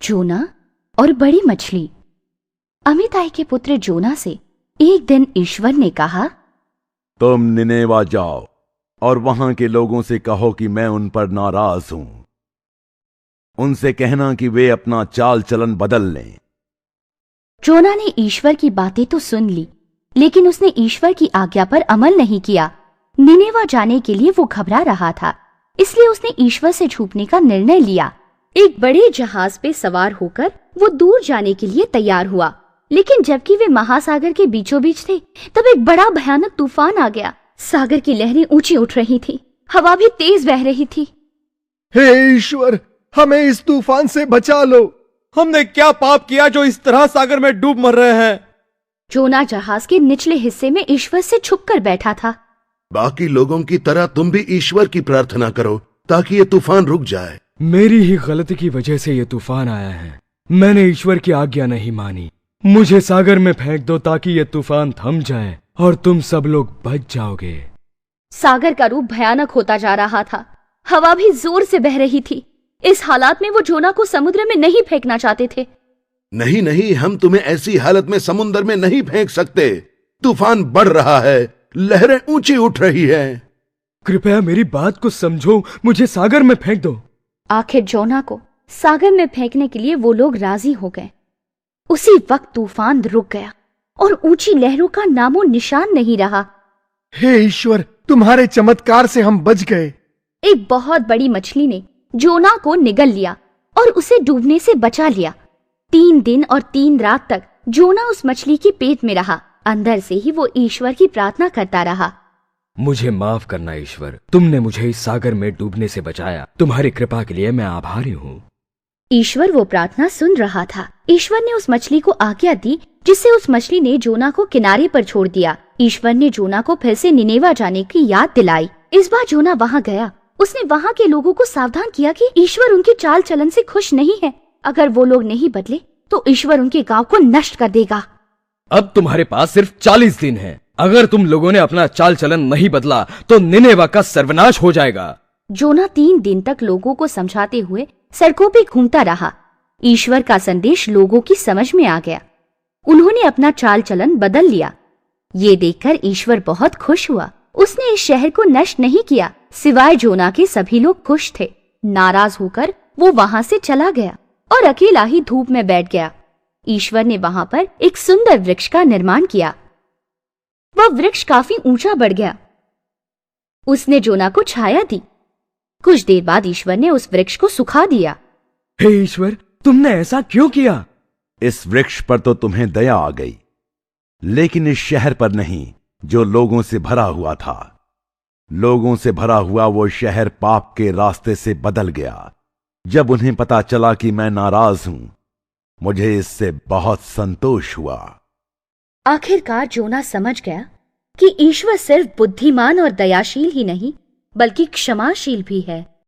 जोना और बड़ी मछली। अमिताई के पुत्र जोना से एक दिन ईश्वर ने कहा, तुम निनेवा जाओ और वहां के लोगों से कहो कि मैं उन पर नाराज हूं। उनसे कहना कि वे अपना चाल चलन बदल लें। जोना ने ईश्वर की बातें तो सुन ली, लेकिन उसने ईश्वर की आज्ञा पर अमल नहीं किया। निनेवा जाने के लिए वो घबरा रहा था, इसलिए उसने ईश्वर से छुपने का निर्णय लिया। एक बड़े जहाज पे सवार होकर वो दूर जाने के लिए तैयार हुआ, लेकिन जबकि वे महासागर के बीचों बीच थे, तब एक बड़ा भयानक तूफान आ गया। सागर की लहरें ऊंची उठ रही थी, हवा भी तेज बह रही थी। हे ईश्वर, हमें इस तूफान से बचा लो। हमने क्या पाप किया जो इस तरह सागर में डूब मर रहे हैं? जोना जहाज के निचले हिस्से में ईश्वर से छुपकर बैठा था। बाकी लोगों की तरह तुम भी ईश्वर की प्रार्थना करो ताकि ये तूफान रुक जाए। मेरी ही गलती की वजह से ये तूफान आया है। मैंने ईश्वर की आज्ञा नहीं मानी। मुझे सागर में फेंक दो ताकि ये तूफान थम जाए और तुम सब लोग बच जाओगे। सागर का रूप भयानक होता जा रहा था, हवा भी जोर से बह रही थी। इस हालात में वो जोना को समुद्र में नहीं फेंकना चाहते थे। नहीं नहीं, हम तुम्हें ऐसी हालत में समुद्र में नहीं फेंक सकते। तूफान बढ़ रहा है, लहरें ऊंची उठ रही हैं। कृपया मेरी बात को समझो, मुझे सागर में फेंक दो। आखिर जोना को सागर में फेंकने के लिए वो लोग राजी हो गए। उसी वक्त तूफान रुक गया और ऊंची लहरों का नामो निशान नहीं रहा। हे ईश्वर, तुम्हारे चमत्कार से हम बच गए। एक बहुत बड़ी मछली ने जोना को निगल लिया और उसे डूबने से बचा लिया। 3 दिन और 3 रात तक जोना उस मछली के पेट में रहा। अंदर से ही वो ईश्वर की प्रार्थना करता रहा। मुझे माफ करना ईश्वर, तुमने मुझे इस सागर में डूबने से बचाया। तुम्हारी कृपा के लिए मैं आभारी हूँ। ईश्वर वो प्रार्थना सुन रहा था। ईश्वर ने उस मछली को आज्ञा दी, जिससे उस मछली ने जोना को किनारे पर छोड़ दिया। ईश्वर ने जोना को फिर से निनेवा जाने की याद दिलाई। इस बार जोना वहाँ गया। उसने वहाँ के लोगों को सावधान किया कि ईश्वर उनके चाल चलन से खुश नहीं है। अगर वो लोग नहीं बदले तो ईश्वर उनके गांव को नष्ट कर देगा। अब तुम्हारे पास सिर्फ 40 दिन है। अगर तुम लोगों ने अपना चाल चलन नहीं बदला तो निनेवा का सर्वनाश हो जाएगा। जोना 3 दिन तक लोगों को समझाते हुए सड़कों पे घूमता रहा। ईश्वर का संदेश लोगों की समझ में आ गया। उन्होंने अपना चाल चलन बदल लिया। ये देखकर ईश्वर बहुत खुश हुआ। उसने इस शहर को नष्ट नहीं किया। सिवाय जोना के सभी लोग खुश थे। नाराज होकर वो वहां से चला गया और अकेला ही धूप में बैठ गया। ईश्वर ने वहां पर एक सुंदर वृक्ष का निर्माण किया। वह वृक्ष काफी ऊंचा बढ़ गया। उसने जोना को छाया दी। कुछ देर बाद ईश्वर ने उस वृक्ष को सुखा दिया। हे ईश्वर, तुमने ऐसा क्यों किया? इस वृक्ष पर तो तुम्हें दया आ गई, लेकिन इस शहर पर नहीं जो लोगों से भरा हुआ था। लोगों से भरा हुआ वो शहर पाप के रास्ते से बदल गया। जब उन्हें पता चला कि मैं नाराज हूं, मुझे इससे बहुत संतोष हुआ। आखिरकार जोना समझ गया कि ईश्वर सिर्फ बुद्धिमान और दयाशील ही नहीं, बल्कि क्षमाशील भी है।